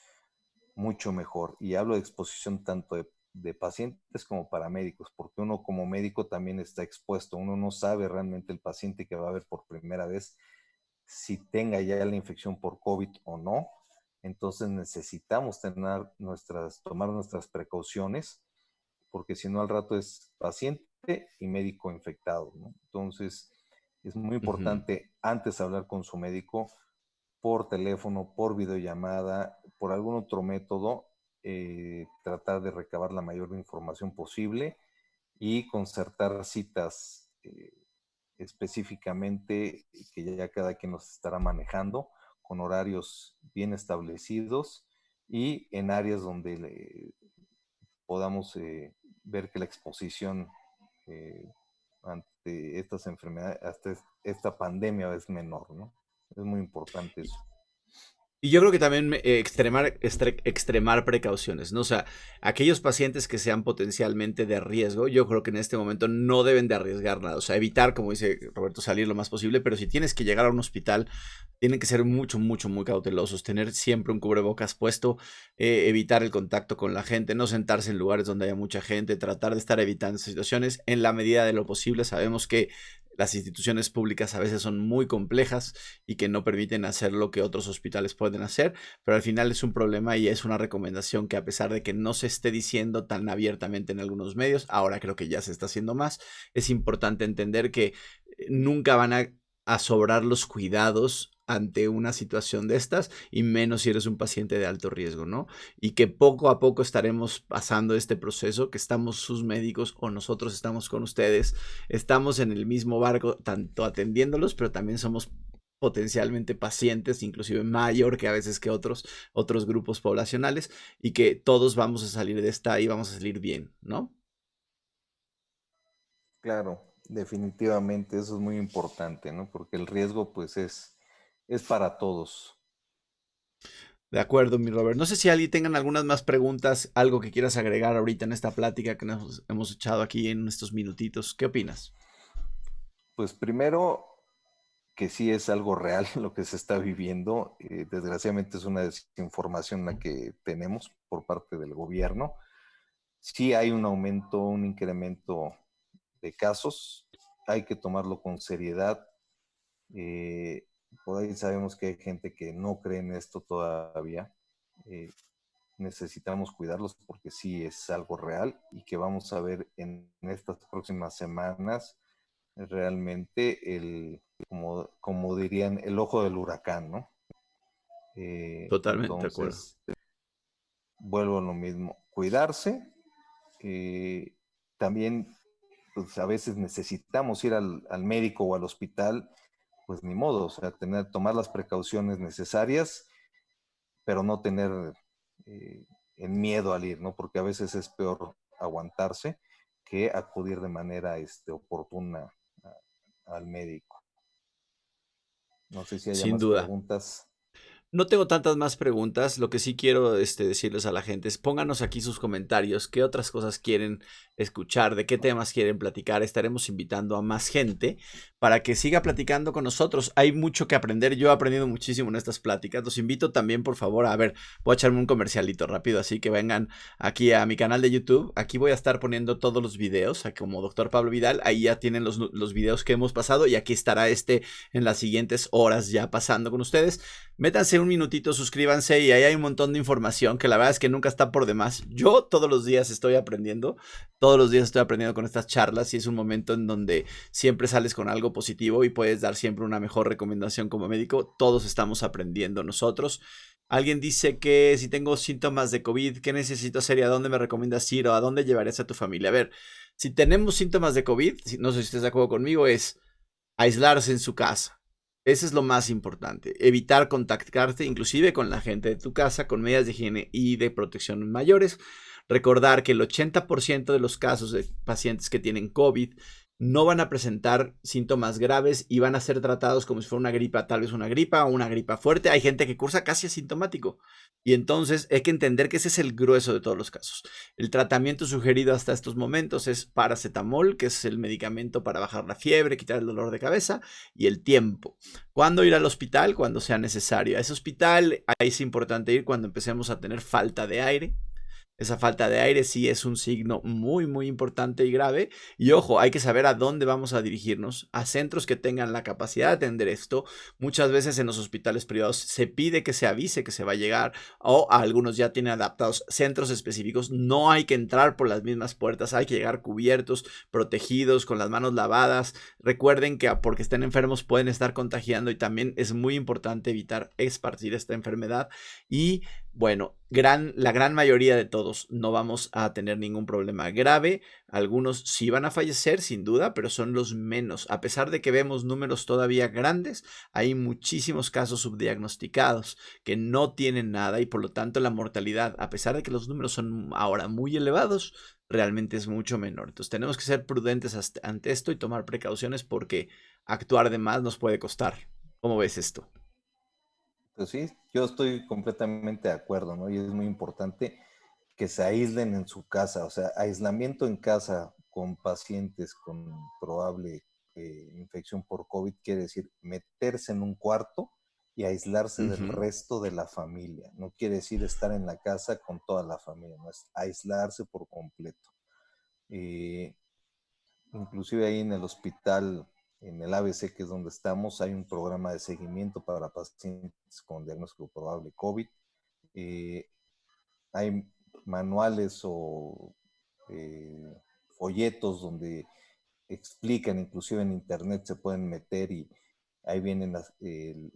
mucho mejor. Y hablo de exposición tanto de pacientes como paramédicos, porque uno como médico también está expuesto. Uno no sabe realmente el paciente que va a ver por primera vez si tenga ya la infección por COVID o no. Entonces necesitamos tomar nuestras precauciones, porque si no al rato es paciente y médico infectado, ¿no? Entonces es muy Ujú. importante antes hablar con su médico por teléfono, por videollamada, por algún otro método, tratar de recabar la mayor información posible y concertar citas, específicamente, que ya cada quien los estará manejando con horarios bien establecidos y en áreas donde podamos ver que la exposición eh, ante estas enfermedades, hasta esta pandemia es menor, ¿no? Es muy importante eso. Y yo creo que también extremar precauciones, ¿no? O sea, aquellos pacientes que sean potencialmente de riesgo, yo creo que en este momento no deben de arriesgar nada. O sea, evitar, como dice Roberto, salir lo más posible, pero si tienes que llegar a un hospital, tienen que ser mucho, mucho, muy cautelosos, tener siempre un cubrebocas puesto, evitar el contacto con la gente, no sentarse en lugares donde haya mucha gente, tratar de estar evitando situaciones en la medida de lo posible. Sabemos que las instituciones públicas a veces son muy complejas y que no permiten hacer lo que otros hospitales pueden hacer, pero al final es un problema y es una recomendación que, a pesar de que no se esté diciendo tan abiertamente en algunos medios, ahora creo que ya se está haciendo más. Es importante entender que nunca van a sobrar los cuidados ante una situación de estas, y menos si eres un paciente de alto riesgo, ¿no? Y que poco a poco estaremos pasando este proceso, que estamos sus médicos o nosotros estamos con ustedes, estamos en el mismo barco, tanto atendiéndolos, pero también somos potencialmente pacientes, inclusive mayor que a veces que otros grupos poblacionales, y que todos vamos a salir de esta y vamos a salir bien, ¿no? Claro, definitivamente eso es muy importante, ¿no? Porque el riesgo pues es para todos. De acuerdo, mi Robert. No sé si alguien tengan algunas más preguntas, algo que quieras agregar ahorita en esta plática que nos hemos echado aquí en estos minutitos. ¿Qué opinas? Pues primero, que sí es algo real lo que se está viviendo. Desgraciadamente es una desinformación la que tenemos por parte del gobierno. Sí hay un aumento, un incremento de casos. Hay que tomarlo con seriedad. Eh, por ahí sabemos que hay gente que no cree en esto todavía. Eh, Necesitamos cuidarlos porque sí es algo real y que vamos a ver en estas próximas semanas realmente como dirían, el ojo del huracán, ¿no? Totalmente de acuerdo. Entonces, vuelvo a lo mismo, cuidarse. eh, También, pues a veces necesitamos ir al médico o al hospital, pues ni modo, o sea, tomar las precauciones necesarias, pero no tener el miedo al ir, ¿no? Porque a veces es peor aguantarse que acudir de manera oportuna al médico. No sé si haya Sin más duda. preguntas. No tengo tantas más preguntas. Lo que sí quiero decirles a la gente es pónganos aquí sus comentarios, qué otras cosas quieren escuchar, de qué temas quieren platicar. Estaremos invitando a más gente para que siga platicando con nosotros. Hay mucho que aprender. Yo he aprendido muchísimo en estas pláticas. Los invito también, por favor, a ver, voy a echarme un comercialito rápido, así que vengan aquí a mi canal de YouTube. Aquí voy a estar poniendo todos los videos, como Doctor Pablo Vidal. Ahí ya tienen los videos que hemos pasado y aquí estará en las siguientes horas ya pasando con ustedes. Métanse un minutito, suscríbanse y ahí hay un montón de información que la verdad es que nunca está por demás. Yo todos los días estoy aprendiendo, todos los días estoy aprendiendo con estas charlas y es un momento en donde siempre sales con algo positivo y puedes dar siempre una mejor recomendación como médico. Todos estamos aprendiendo nosotros. Alguien dice que si tengo síntomas de COVID, ¿qué necesito hacer y a dónde me recomiendas ir o a dónde llevarías a tu familia? A ver, si tenemos síntomas de COVID, no sé si estás de acuerdo conmigo, es aislarse en su casa. Eso es lo más importante. Evitar contactarte inclusive con la gente de tu casa con medidas de higiene y de protección mayores. Recordar que el 80% de los casos de pacientes que tienen COVID no van a presentar síntomas graves y van a ser tratados como si fuera una gripa, tal vez una gripa o una gripa fuerte. Hay gente que cursa casi asintomático. Y entonces hay que entender que ese es el grueso de todos los casos. El tratamiento sugerido hasta estos momentos es paracetamol, que es el medicamento para bajar la fiebre, quitar el dolor de cabeza, y el tiempo. ¿Cuándo ir al hospital? Cuando sea necesario. A ese hospital ahí es importante ir cuando empecemos a tener falta de aire. Esa falta de aire sí es un signo muy, muy importante y grave. Y ojo, hay que saber a dónde vamos a dirigirnos, a centros que tengan la capacidad de atender esto. Muchas veces en los hospitales privados se pide que se avise que se va a llegar o algunos ya tienen adaptados centros específicos. No hay que entrar por las mismas puertas, hay que llegar cubiertos, protegidos, con las manos lavadas. Recuerden que porque estén enfermos pueden estar contagiando y también es muy importante evitar esparcir esta enfermedad. Y bueno, la gran mayoría de todos no vamos a tener ningún problema grave. Algunos sí van a fallecer, sin duda, pero son los menos. A pesar de que vemos números todavía grandes, hay muchísimos casos subdiagnosticados que no tienen nada y por lo tanto la mortalidad, a pesar de que los números son ahora muy elevados, realmente es mucho menor. Entonces tenemos que ser prudentes ante esto y tomar precauciones porque actuar de más nos puede costar. ¿Cómo ves esto? Pues sí, yo estoy completamente de acuerdo, ¿no? Y es muy importante que se aíslen en su casa, o sea, aislamiento en casa con pacientes con probable infección por COVID quiere decir meterse en un cuarto y aislarse del Ujú. resto de la familia. No quiere decir estar en la casa con toda la familia, no es aislarse por completo. Eh, Inclusive ahí en el hospital, en el ABC, que es donde estamos, hay un programa de seguimiento para pacientes con diagnóstico probable COVID. Eh, Hay manuales o eh, folletos donde explican, inclusive en internet se pueden meter y ahí vienen el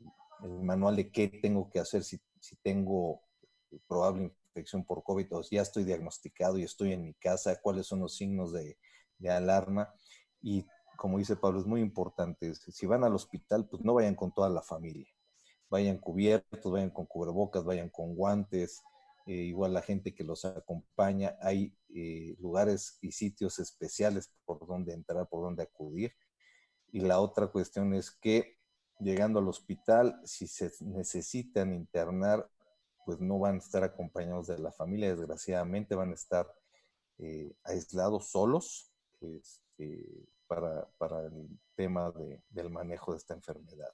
manual de qué tengo que hacer si tengo probable infección por COVID o si ya estoy diagnosticado y estoy en mi casa, cuáles son los signos de alarma. Y como dice Pablo, es muy importante, si van al hospital, pues no vayan con toda la familia, vayan cubiertos, vayan con cubrebocas, vayan con guantes, igual la gente que los acompaña, hay lugares y sitios especiales por donde entrar, por donde acudir. Y la otra cuestión es que llegando al hospital, si se necesitan internar, pues no van a estar acompañados de la familia, desgraciadamente van a estar aislados solos para el tema del manejo de esta enfermedad.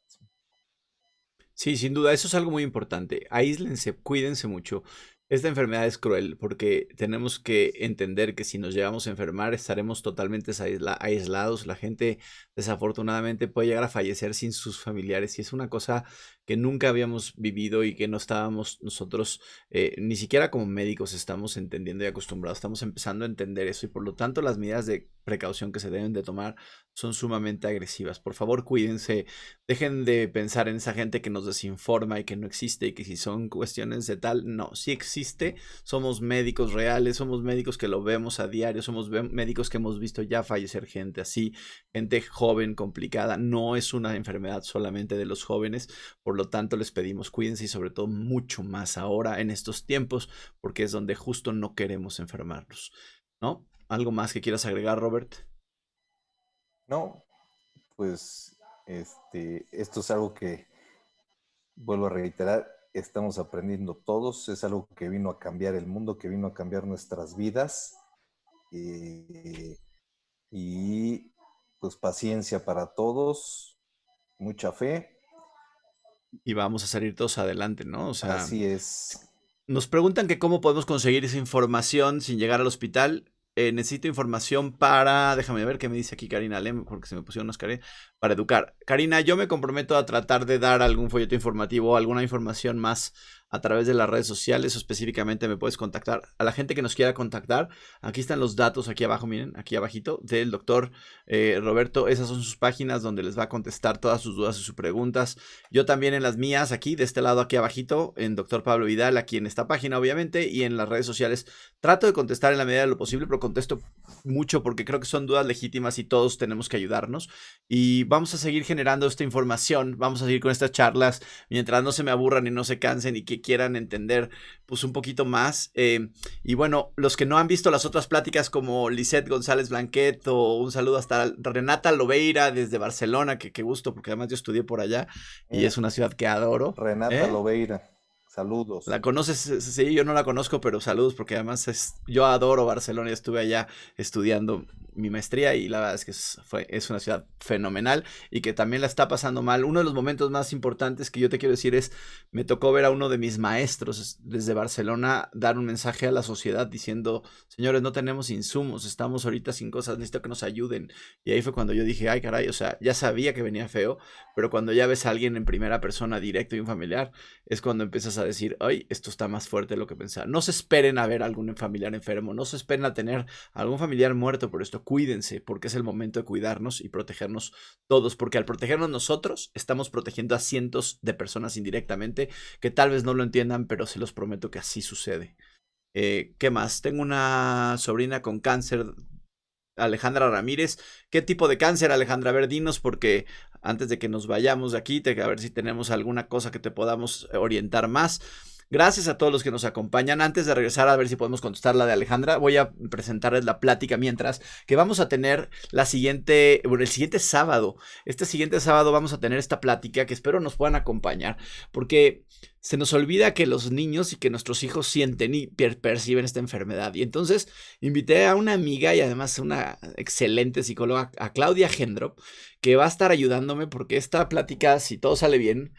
Sí, sin duda, eso es algo muy importante. Aíslense, cuídense mucho. Esta enfermedad es cruel porque tenemos que entender que si nos llegamos a enfermar estaremos totalmente aislados. La gente desafortunadamente puede llegar a fallecer sin sus familiares y es una cosa que nunca habíamos vivido y que no estábamos nosotros, ni siquiera como médicos estamos entendiendo y acostumbrados. Estamos empezando a entender eso y por lo tanto las medidas de precaución que se deben de tomar son sumamente agresivas. Por favor, cuídense. Dejen de pensar en esa gente que nos desinforma y que no existe y que si son cuestiones de tal, no, sí existe, somos médicos reales, somos médicos que lo vemos a diario, somos médicos que hemos visto ya fallecer gente así, gente joven, complicada, no es una enfermedad solamente de los jóvenes, por lo tanto les pedimos cuídense y sobre todo mucho más ahora en estos tiempos, porque es donde justo no queremos enfermarnos, ¿no? ¿Algo más que quieras agregar, Robert? No, pues esto es algo que vuelvo a reiterar, estamos aprendiendo todos, es algo que vino a cambiar el mundo, que vino a cambiar nuestras vidas. Y pues paciencia para todos, mucha fe. Y vamos a salir todos adelante, ¿no? O sea, Así es. nos preguntan que cómo podemos conseguir esa información sin llegar al hospital. Necesito información para, déjame ver qué me dice aquí Karina Lem, porque se me pusieron unas caras, para educar. Karina, yo me comprometo a tratar de dar algún folleto informativo o alguna información más a través de las redes sociales, o específicamente me puedes contactar. A la gente que nos quiera contactar, aquí están los datos, aquí abajo, miren, aquí abajito, del doctor Roberto. Esas son sus páginas donde les va a contestar todas sus dudas y sus preguntas. Yo también en las mías, aquí, de este lado, aquí abajito, en doctor Pablo Vidal, aquí en esta página, obviamente, y en las redes sociales. Trato de contestar en la medida de lo posible, pero contesto mucho porque creo que son dudas legítimas y todos tenemos que ayudarnos. Y vamos a seguir generando esta información, vamos a seguir con estas charlas mientras no se me aburran y no se cansen y que quieran entender pues un poquito más. Y bueno, los que no han visto las otras pláticas como Lisette González Blanquet o un saludo hasta Renata Lobeira desde Barcelona, que qué gusto porque además yo estudié por allá y es una ciudad que adoro. Renata Lobeira, saludos. ¿La conoces? Sí, yo no la conozco, pero saludos porque además yo adoro Barcelona y estuve allá estudiando mi maestría y la verdad es que es una ciudad fenomenal y que también la está pasando mal. Uno de los momentos más importantes que yo te quiero decir es, me tocó ver a uno de mis maestros desde Barcelona dar un mensaje a la sociedad diciendo, señores, no tenemos insumos, estamos ahorita sin cosas, necesito que nos ayuden. Y ahí fue cuando yo dije, ay caray, o sea, ya sabía que venía feo, pero cuando ya ves a alguien en primera persona directo y un familiar, es cuando empiezas a decir, ay, esto está más fuerte de lo que pensaba. No se esperen a ver a algún familiar enfermo, no se esperen a tener algún familiar muerto por esto. Cuídense, porque es el momento de cuidarnos y protegernos todos, porque al protegernos nosotros, estamos protegiendo a cientos de personas indirectamente, que tal vez no lo entiendan, pero se los prometo que así sucede. ¿Qué más? Tengo una sobrina con cáncer, Alejandra Ramírez. ¿Qué tipo de cáncer, Alejandra? A ver, dinos, porque antes de que nos vayamos de aquí, a ver si tenemos alguna cosa que te podamos orientar más. Gracias a todos los que nos acompañan. Antes de regresar a ver si podemos contestar la de Alejandra, voy a presentarles la plática mientras que vamos a tener el siguiente sábado. Este siguiente sábado vamos a tener esta plática que espero nos puedan acompañar, porque se nos olvida que los niños y que nuestros hijos sienten y perciben esta enfermedad. Y entonces invité a una amiga y además una excelente psicóloga, a Claudia Gendrop, que va a estar ayudándome porque esta plática, si todo sale bien,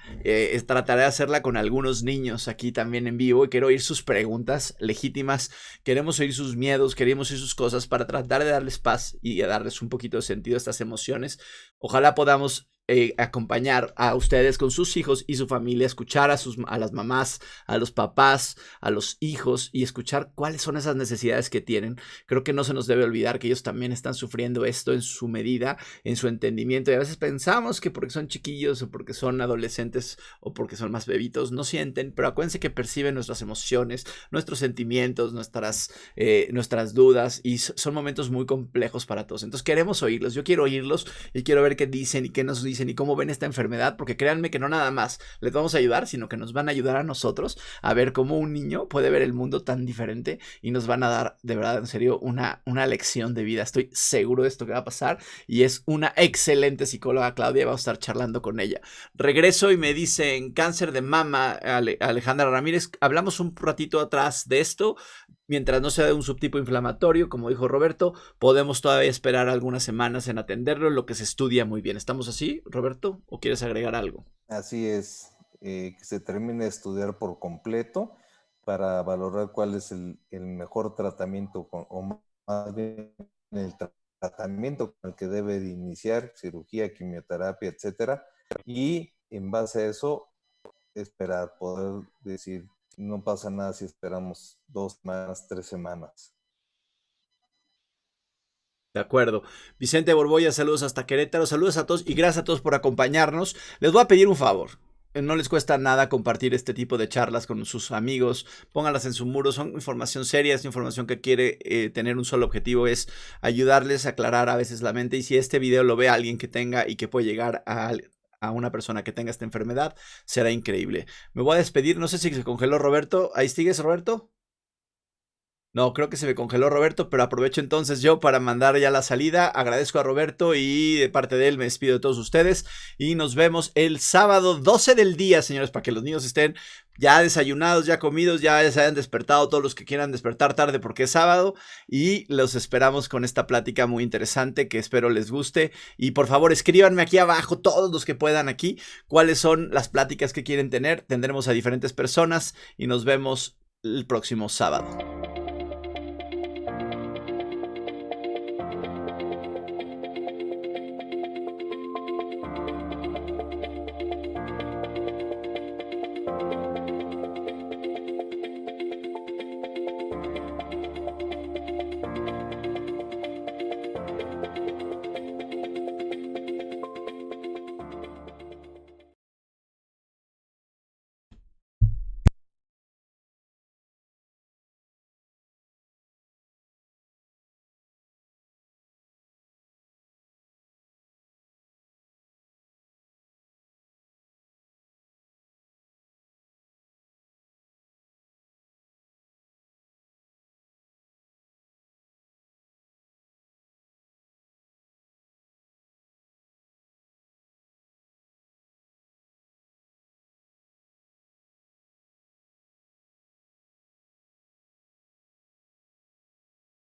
trataré de hacerla con algunos niños aquí también en vivo y quiero oír sus preguntas legítimas, queremos oír sus miedos, queremos oír sus cosas para tratar de darles paz y de darles un poquito de sentido a estas emociones. Ojalá podamos acompañar a ustedes con sus hijos y su familia, escuchar a las mamás, a los papás, a los hijos y escuchar cuáles son esas necesidades que tienen. Creo que no se nos debe olvidar que ellos también están sufriendo esto en su medida, en su entendimiento, y a veces pensamos que porque son chiquillos o porque son adolescentes o porque son más bebitos no sienten, pero acuérdense que perciben nuestras emociones, nuestros sentimientos, nuestras dudas, y son momentos muy complejos para todos. Entonces queremos oírlos, yo quiero oírlos y quiero ver qué dicen y qué nos dicen y cómo ven esta enfermedad, porque créanme que no nada más les vamos a ayudar, sino que nos van a ayudar a nosotros a ver cómo un niño puede ver el mundo tan diferente y nos van a dar, de verdad, en serio, una lección de vida. Estoy seguro de esto que va a pasar y es una excelente psicóloga, Claudia, y vamos a estar charlando con ella. Regreso y me dicen cáncer de mama, Alejandra Ramírez. Hablamos un ratito atrás de esto. Mientras no sea de un subtipo inflamatorio, como dijo Roberto, podemos todavía esperar algunas semanas en atenderlo, lo que se estudia muy bien. ¿Estamos así, Roberto? ¿O quieres agregar algo? Así es, que se termine de estudiar por completo para valorar cuál es el mejor tratamiento o más bien el tratamiento con el que debe de iniciar, cirugía, quimioterapia, etcétera. Y en base a eso, esperar, poder decir, no pasa nada si esperamos 2 semanas, 3 semanas. De acuerdo. Vicente Borboya, saludos hasta Querétaro, saludos a todos y gracias a todos por acompañarnos. Les voy a pedir un favor. No les cuesta nada compartir este tipo de charlas con sus amigos, pónganlas en su muro, son información seria, es información que quiere tener un solo objetivo, es ayudarles a aclarar a veces la mente, y si este video lo ve alguien que tenga y que puede llegar a una persona que tenga esta enfermedad, será increíble. Me voy a despedir, no sé si se congeló Roberto, ¿ahí sigues, Roberto? No, creo que se me congeló Roberto, pero aprovecho entonces yo para mandar ya la salida. Agradezco a Roberto y de parte de él me despido de todos ustedes. Y nos vemos el sábado 12 del día, señores, para que los niños estén ya desayunados, ya comidos, ya se hayan despertado todos los que quieran despertar tarde porque es sábado. Y los esperamos con esta plática muy interesante que espero les guste. Y por favor escríbanme aquí abajo, todos los que puedan aquí, cuáles son las pláticas que quieren tener. Tendremos a diferentes personas y nos vemos el próximo sábado.